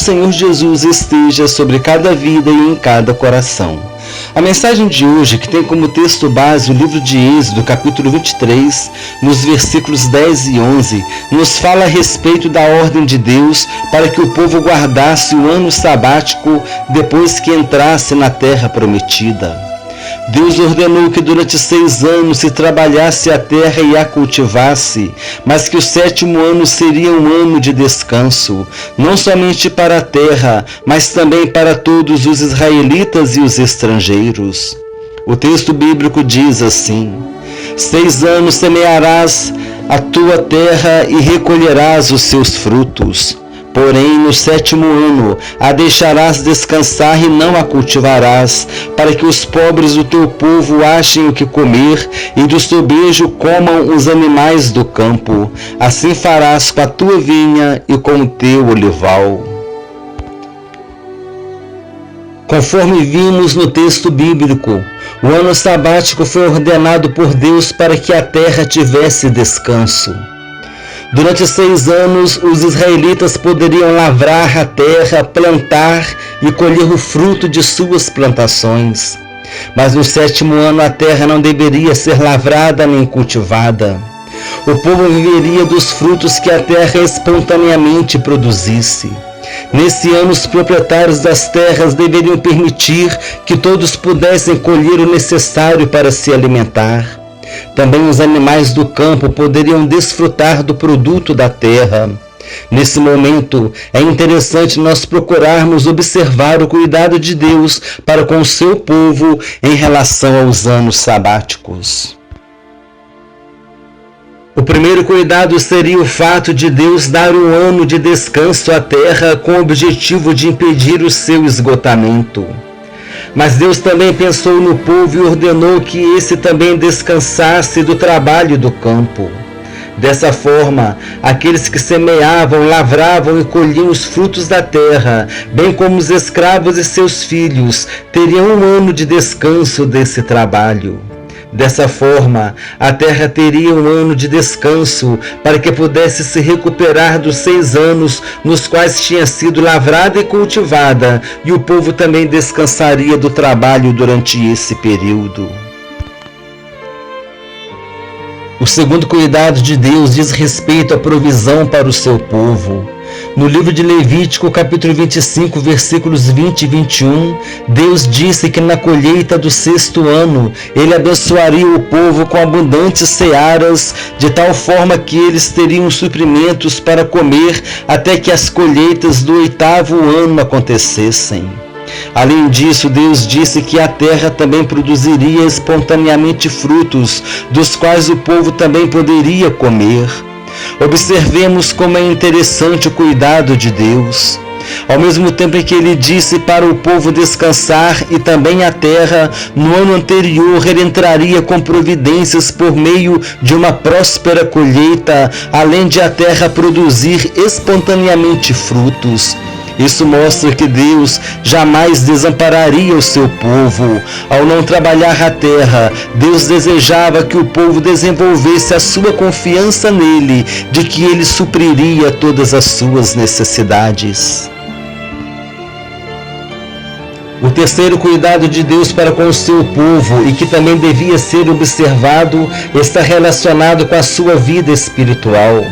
Senhor Jesus esteja sobre cada vida e em cada coração. A mensagem de hoje, que tem como texto base o livro de Êxodo, capítulo 23, nos versículos 10 e 11, nos fala a respeito da ordem de Deus para que o povo guardasse o ano sabático depois que entrasse na terra prometida. Deus ordenou que durante 6 anos se trabalhasse a terra e a cultivasse, mas que o 7º ano seria um ano de descanso, não somente para a terra, mas também para todos os israelitas e os estrangeiros. O texto bíblico diz assim: 6 anos semearás a tua terra e recolherás os seus frutos. Porém, no 7º ano, a deixarás descansar e não a cultivarás, para que os pobres do teu povo achem o que comer, e do sobejo comam os animais do campo. Assim farás com a tua vinha e com o teu olival. Conforme vimos no texto bíblico, o ano sabático foi ordenado por Deus para que a terra tivesse descanso. Durante 6 anos, os israelitas poderiam lavrar a terra, plantar e colher o fruto de suas plantações. Mas no 7º ano a terra não deveria ser lavrada nem cultivada. O povo viveria dos frutos que a terra espontaneamente produzisse. Nesse ano, os proprietários das terras deveriam permitir que todos pudessem colher o necessário para se alimentar. Também os animais do campo poderiam desfrutar do produto da terra. Nesse momento, é interessante nós procurarmos observar o cuidado de Deus para com o seu povo em relação aos anos sabáticos. O primeiro cuidado seria o fato de Deus dar um ano de descanso à terra com o objetivo de impedir o seu esgotamento. Mas Deus também pensou no povo e ordenou que esse também descansasse do trabalho do campo. Dessa forma, aqueles que semeavam, lavravam e colhiam os frutos da terra, bem como os escravos e seus filhos, teriam um ano de descanso desse trabalho. Dessa forma, a terra teria um ano de descanso para que pudesse se recuperar dos 6 anos nos quais tinha sido lavrada e cultivada, e o povo também descansaria do trabalho durante esse período. O segundo cuidado de Deus diz respeito à provisão para o seu povo. No livro de Levítico, capítulo 25, versículos 20 e 21, Deus disse que na colheita do 6º ano, Ele abençoaria o povo com abundantes searas, de tal forma que eles teriam suprimentos para comer até que as colheitas do 8º ano acontecessem. Além disso, Deus disse que a terra também produziria espontaneamente frutos, dos quais o povo também poderia comer. Observemos como é interessante o cuidado de Deus. Ao mesmo tempo em que Ele disse para o povo descansar e também a terra, no ano anterior Ele entraria com providências por meio de uma próspera colheita, além de a terra produzir espontaneamente frutos. Isso mostra que Deus jamais desampararia o seu povo. Ao não trabalhar a terra, Deus desejava que o povo desenvolvesse a sua confiança nele, de que ele supriria todas as suas necessidades. O terceiro cuidado de Deus para com o seu povo, e que também devia ser observado, está relacionado com a sua vida espiritual.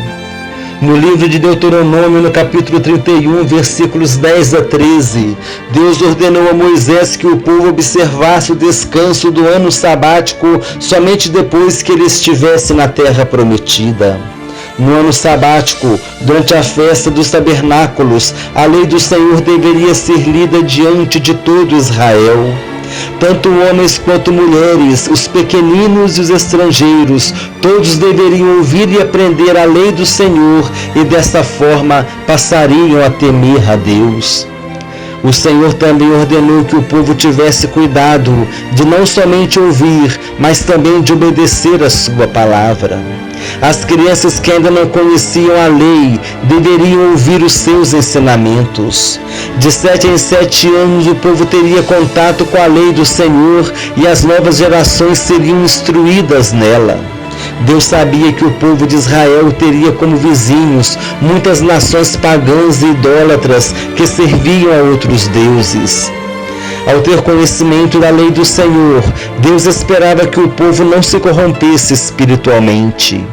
No livro de Deuteronômio, no capítulo 31, versículos 10 a 13, Deus ordenou a Moisés que o povo observasse o descanso do ano sabático somente depois que ele estivesse na terra prometida. No ano sabático, durante a festa dos tabernáculos, a lei do Senhor deveria ser lida diante de todo Israel. Tanto homens quanto mulheres, os pequeninos e os estrangeiros, todos deveriam ouvir e aprender a lei do Senhor e dessa forma passariam a temer a Deus. O Senhor também ordenou que o povo tivesse cuidado de não somente ouvir, mas também de obedecer a sua palavra. As crianças que ainda não conheciam a lei deveriam ouvir os seus ensinamentos. De 7 em 7 anos o povo teria contato com a lei do Senhor e as novas gerações seriam instruídas nela. Deus sabia que o povo de Israel teria como vizinhos muitas nações pagãs e idólatras que serviam a outros deuses. Ao ter conhecimento da lei do Senhor, Deus esperava que o povo não se corrompesse espiritualmente.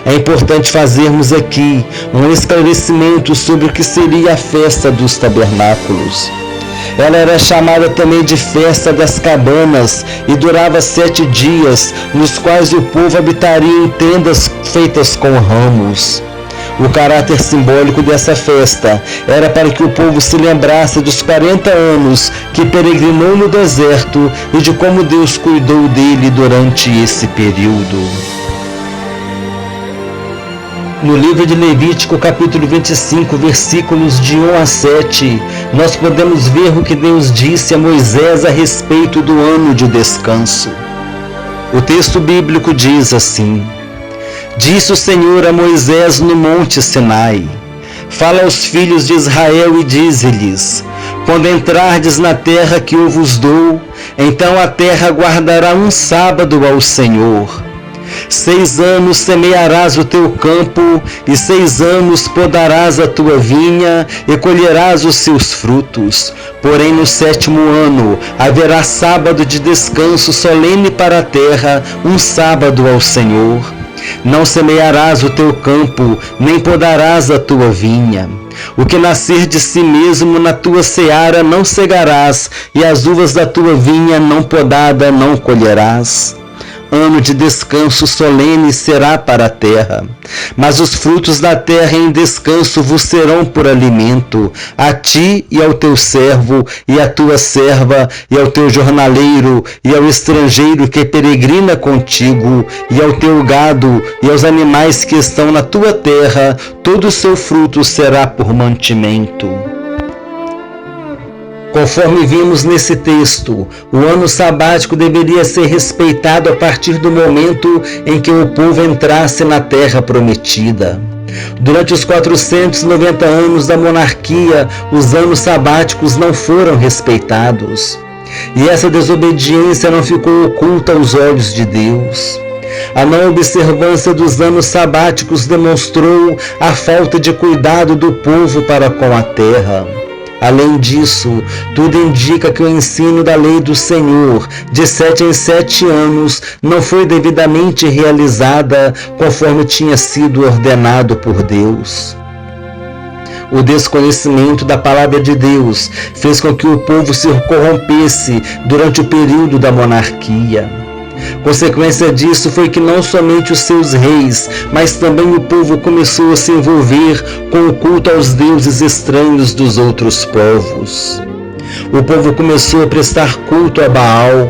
É importante fazermos aqui um esclarecimento sobre o que seria a festa dos tabernáculos. Ela era chamada também de Festa das Cabanas e durava 7 dias, nos quais o povo habitaria em tendas feitas com ramos. O caráter simbólico dessa festa era para que o povo se lembrasse dos 40 anos que peregrinou no deserto e de como Deus cuidou dele durante esse período. No livro de Levítico, capítulo 25, versículos de 1 a 7, nós podemos ver o que Deus disse a Moisés a respeito do ano de descanso. O texto bíblico diz assim: Disse o Senhor a Moisés no monte Sinai: Fala aos filhos de Israel e dize-lhes: Quando entrardes na terra que eu vos dou, então a terra guardará um sábado ao Senhor. 6 anos semearás o teu campo, e 6 anos podarás a tua vinha, e colherás os seus frutos. Porém, no 7º ano haverá sábado de descanso solene para a terra, um sábado ao Senhor. Não semearás o teu campo, nem podarás a tua vinha. O que nascer de si mesmo na tua seara não cegarás, e as uvas da tua vinha não podada não colherás. Ano de descanso solene será para a terra, mas os frutos da terra em descanso vos serão por alimento, a ti e ao teu servo, e à tua serva, e ao teu jornaleiro, e ao estrangeiro que peregrina contigo, e ao teu gado, e aos animais que estão na tua terra, todo o seu fruto será por mantimento. Conforme vimos nesse texto, o ano sabático deveria ser respeitado a partir do momento em que o povo entrasse na terra prometida. Durante os 490 anos da monarquia, os anos sabáticos não foram respeitados. E essa desobediência não ficou oculta aos olhos de Deus. A não observância dos anos sabáticos demonstrou a falta de cuidado do povo para com a terra. Além disso, tudo indica que o ensino da lei do Senhor, de 7 em 7 anos, não foi devidamente realizada conforme tinha sido ordenado por Deus. O desconhecimento da palavra de Deus fez com que o povo se corrompesse durante o período da monarquia. Consequência disso foi que não somente os seus reis, mas também o povo começou a se envolver com o culto aos deuses estranhos dos outros povos. O povo começou a prestar culto a Baal.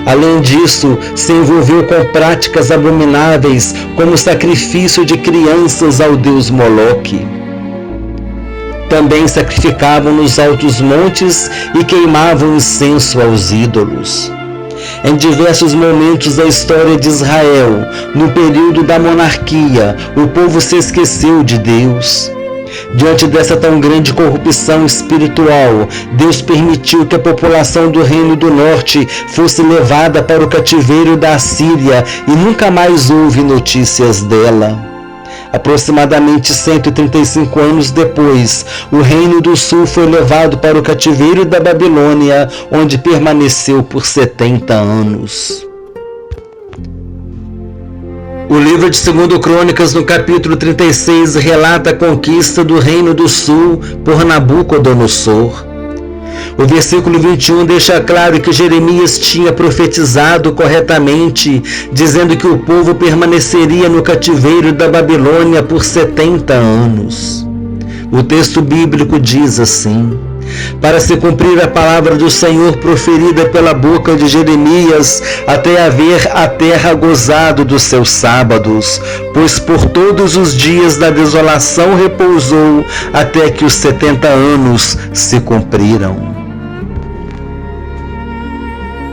Além disso, se envolveu com práticas abomináveis, como o sacrifício de crianças ao deus Moloque. Também sacrificavam nos altos montes e queimavam incenso aos ídolos. Em diversos momentos da história de Israel, no período da monarquia, o povo se esqueceu de Deus. Diante dessa tão grande corrupção espiritual, Deus permitiu que a população do Reino do Norte fosse levada para o cativeiro da Assíria e nunca mais houve notícias dela. Aproximadamente 135 anos depois, o Reino do Sul foi levado para o cativeiro da Babilônia, onde permaneceu por 70 anos. O livro de 2 Crônicas, no capítulo 36, relata a conquista do Reino do Sul por Nabucodonosor. O versículo 21 deixa claro que Jeremias tinha profetizado corretamente, dizendo que o povo permaneceria no cativeiro da Babilônia por 70 anos. O texto bíblico diz assim: para se cumprir a palavra do Senhor proferida pela boca de Jeremias, até haver a terra gozado dos seus sábados, pois por todos os dias da desolação repousou, até que os 70 anos se cumpriram.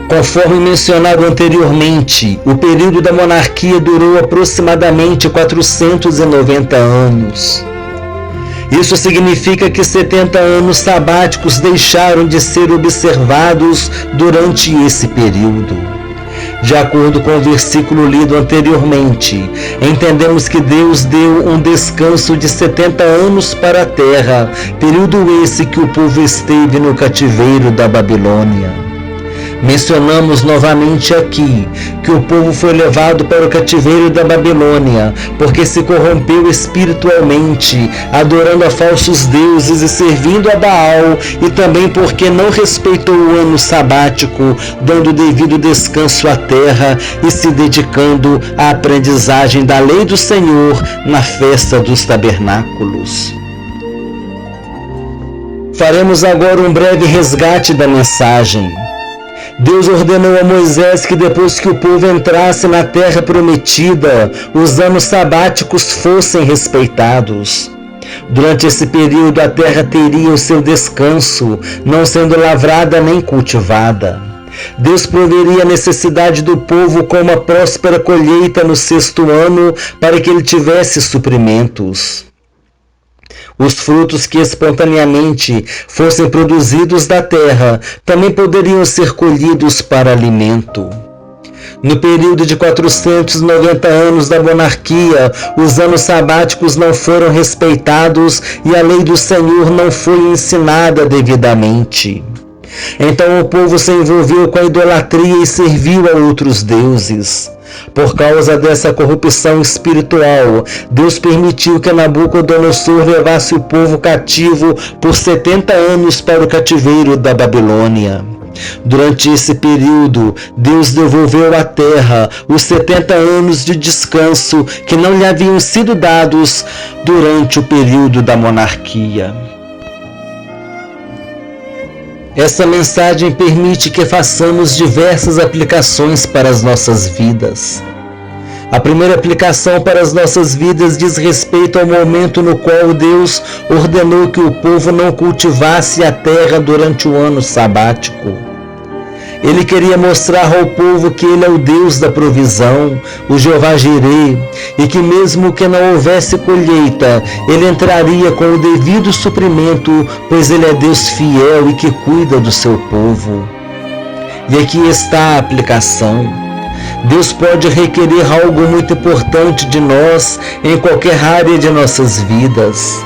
Conforme mencionado anteriormente, o período da monarquia durou aproximadamente 490 anos. Isso significa que 70 anos sabáticos deixaram de ser observados durante esse período. De acordo com o versículo lido anteriormente, entendemos que Deus deu um descanso de 70 anos para a terra, período esse que o povo esteve no cativeiro da Babilônia. Mencionamos novamente aqui que o povo foi levado para o cativeiro da Babilônia porque se corrompeu espiritualmente, adorando a falsos deuses e servindo a Baal, e também porque não respeitou o ano sabático, dando devido descanso à terra e se dedicando à aprendizagem da lei do Senhor na festa dos tabernáculos. Faremos agora um breve resgate da mensagem. Deus ordenou a Moisés que depois que o povo entrasse na terra prometida, os anos sabáticos fossem respeitados. Durante esse período a terra teria o seu descanso, não sendo lavrada nem cultivada. Deus proveria a necessidade do povo com uma próspera colheita no 6º ano para que ele tivesse suprimentos. Os frutos que espontaneamente fossem produzidos da terra também poderiam ser colhidos para alimento. No período de 490 anos da monarquia, os anos sabáticos não foram respeitados e a lei do Senhor não foi ensinada devidamente. Então o povo se envolveu com a idolatria e serviu a outros deuses. Por causa dessa corrupção espiritual, Deus permitiu que Nabucodonosor levasse o povo cativo por 70 anos para o cativeiro da Babilônia. Durante esse período, Deus devolveu à terra os 70 anos de descanso que não lhe haviam sido dados durante o período da monarquia. Essa mensagem permite que façamos diversas aplicações para as nossas vidas. A primeira aplicação para as nossas vidas diz respeito ao momento no qual Deus ordenou que o povo não cultivasse a terra durante o ano sabático. Ele queria mostrar ao povo que ele é o Deus da provisão, o Jeová Jirê, e que mesmo que não houvesse colheita, ele entraria com o devido suprimento, pois ele é Deus fiel e que cuida do seu povo. E aqui está a aplicação. Deus pode requerer algo muito importante de nós em qualquer área de nossas vidas.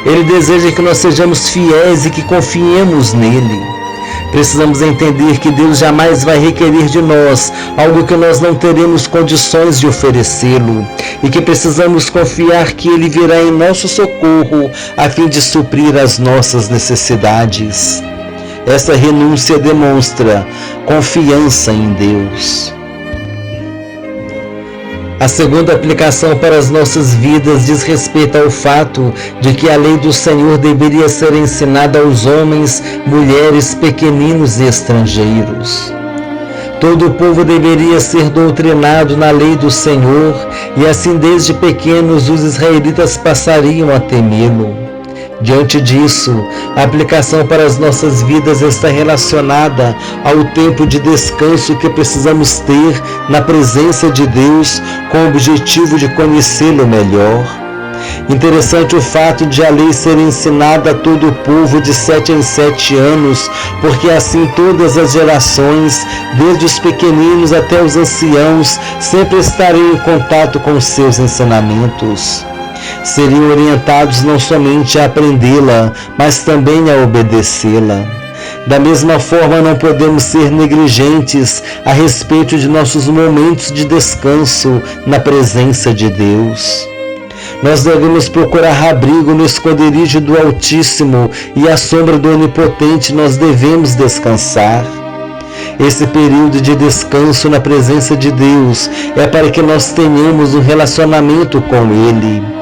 Ele deseja que nós sejamos fiéis e que confiemos nele. Precisamos entender que Deus jamais vai requerer de nós algo que nós não teremos condições de oferecê-lo e que precisamos confiar que Ele virá em nosso socorro a fim de suprir as nossas necessidades. Essa renúncia demonstra confiança em Deus. A segunda aplicação para as nossas vidas diz respeito ao fato de que a lei do Senhor deveria ser ensinada aos homens, mulheres, pequeninos e estrangeiros. Todo o povo deveria ser doutrinado na lei do Senhor, e assim desde pequenos os israelitas passariam a temê-lo. Diante disso, a aplicação para as nossas vidas está relacionada ao tempo de descanso que precisamos ter na presença de Deus com o objetivo de conhecê-lo melhor. Interessante o fato de a lei ser ensinada a todo o povo de 7 em 7 anos, porque assim todas as gerações, desde os pequeninos até os anciãos, sempre estariam em contato com os seus ensinamentos. Seriam orientados não somente a aprendê-la, mas também a obedecê-la. Da mesma forma, não podemos ser negligentes a respeito de nossos momentos de descanso na presença de Deus. Nós devemos procurar abrigo no esconderijo do Altíssimo e à sombra do Onipotente nós devemos descansar. Esse período de descanso na presença de Deus é para que nós tenhamos um relacionamento com Ele.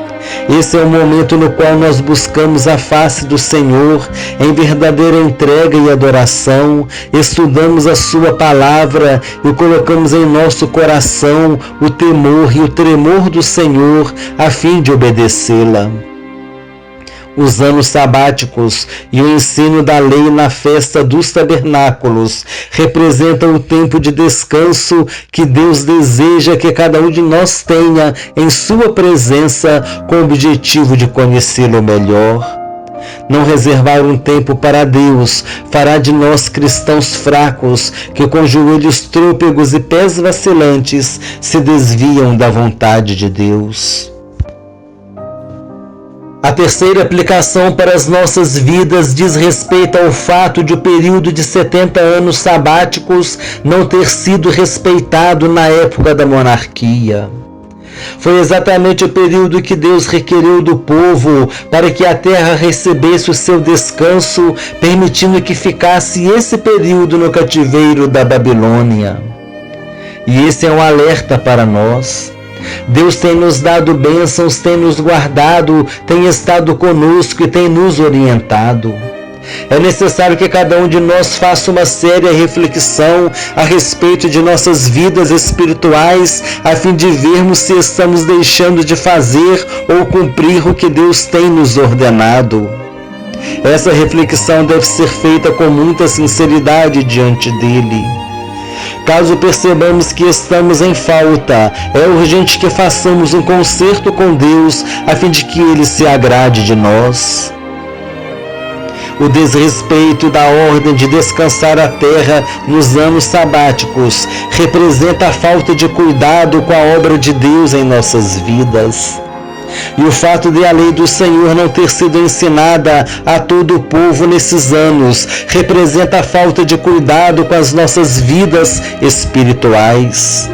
Esse é o momento no qual nós buscamos a face do Senhor em verdadeira entrega e adoração, estudamos a Sua palavra e colocamos em nosso coração o temor e o tremor do Senhor a fim de obedecê-la. Os anos sabáticos e o ensino da lei na festa dos tabernáculos representam o tempo de descanso que Deus deseja que cada um de nós tenha em sua presença com o objetivo de conhecê-lo melhor. Não reservar um tempo para Deus fará de nós cristãos fracos, que com joelhos trôpegos e pés vacilantes se desviam da vontade de Deus. A terceira aplicação para as nossas vidas diz respeito ao fato de o período de 70 anos sabáticos não ter sido respeitado na época da monarquia. Foi exatamente o período que Deus requereu do povo para que a terra recebesse o seu descanso, permitindo que ficasse esse período no cativeiro da Babilônia. E esse é um alerta para nós. Deus tem nos dado bênçãos, tem nos guardado, tem estado conosco e tem nos orientado. É necessário que cada um de nós faça uma séria reflexão a respeito de nossas vidas espirituais, a fim de vermos se estamos deixando de fazer ou cumprir o que Deus tem nos ordenado. Essa reflexão deve ser feita com muita sinceridade diante dele. Caso percebamos que estamos em falta, é urgente que façamos um concerto com Deus, a fim de que Ele se agrade de nós. O desrespeito da ordem de descansar a terra nos anos sabáticos representa a falta de cuidado com a obra de Deus em nossas vidas. E o fato de a lei do Senhor não ter sido ensinada a todo o povo nesses anos representa a falta de cuidado com as nossas vidas espirituais.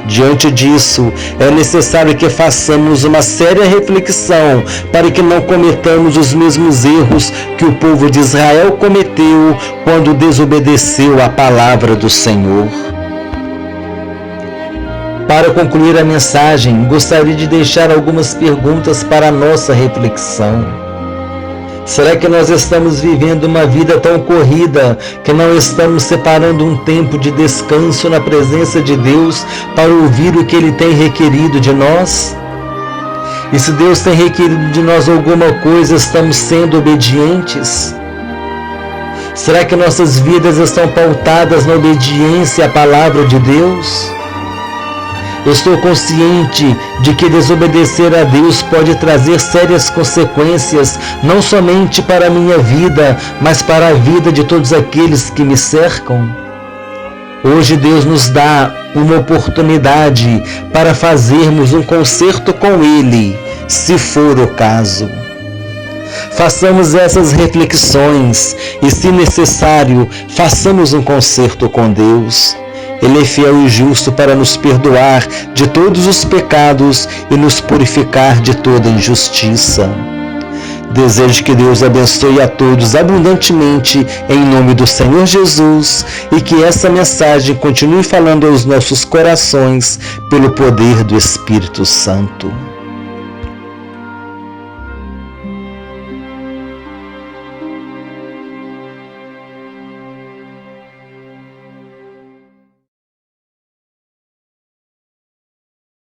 Diante disso, é necessário que façamos uma séria reflexão para que não cometamos os mesmos erros que o povo de Israel cometeu quando desobedeceu à palavra do Senhor. Para concluir a mensagem, gostaria de deixar algumas perguntas para a nossa reflexão. Será que nós estamos vivendo uma vida tão corrida que não estamos separando um tempo de descanso na presença de Deus para ouvir o que Ele tem requerido de nós? E se Deus tem requerido de nós alguma coisa, estamos sendo obedientes? Será que nossas vidas estão pautadas na obediência à palavra de Deus? Eu estou consciente de que desobedecer a Deus pode trazer sérias consequências, não somente para a minha vida, mas para a vida de todos aqueles que me cercam. Hoje Deus nos dá uma oportunidade para fazermos um concerto com Ele, se for o caso. Façamos essas reflexões e, se necessário, façamos um concerto com Deus. Ele é fiel e justo para nos perdoar de todos os pecados e nos purificar de toda injustiça. Desejo que Deus abençoe a todos abundantemente em nome do Senhor Jesus e que essa mensagem continue falando aos nossos corações pelo poder do Espírito Santo.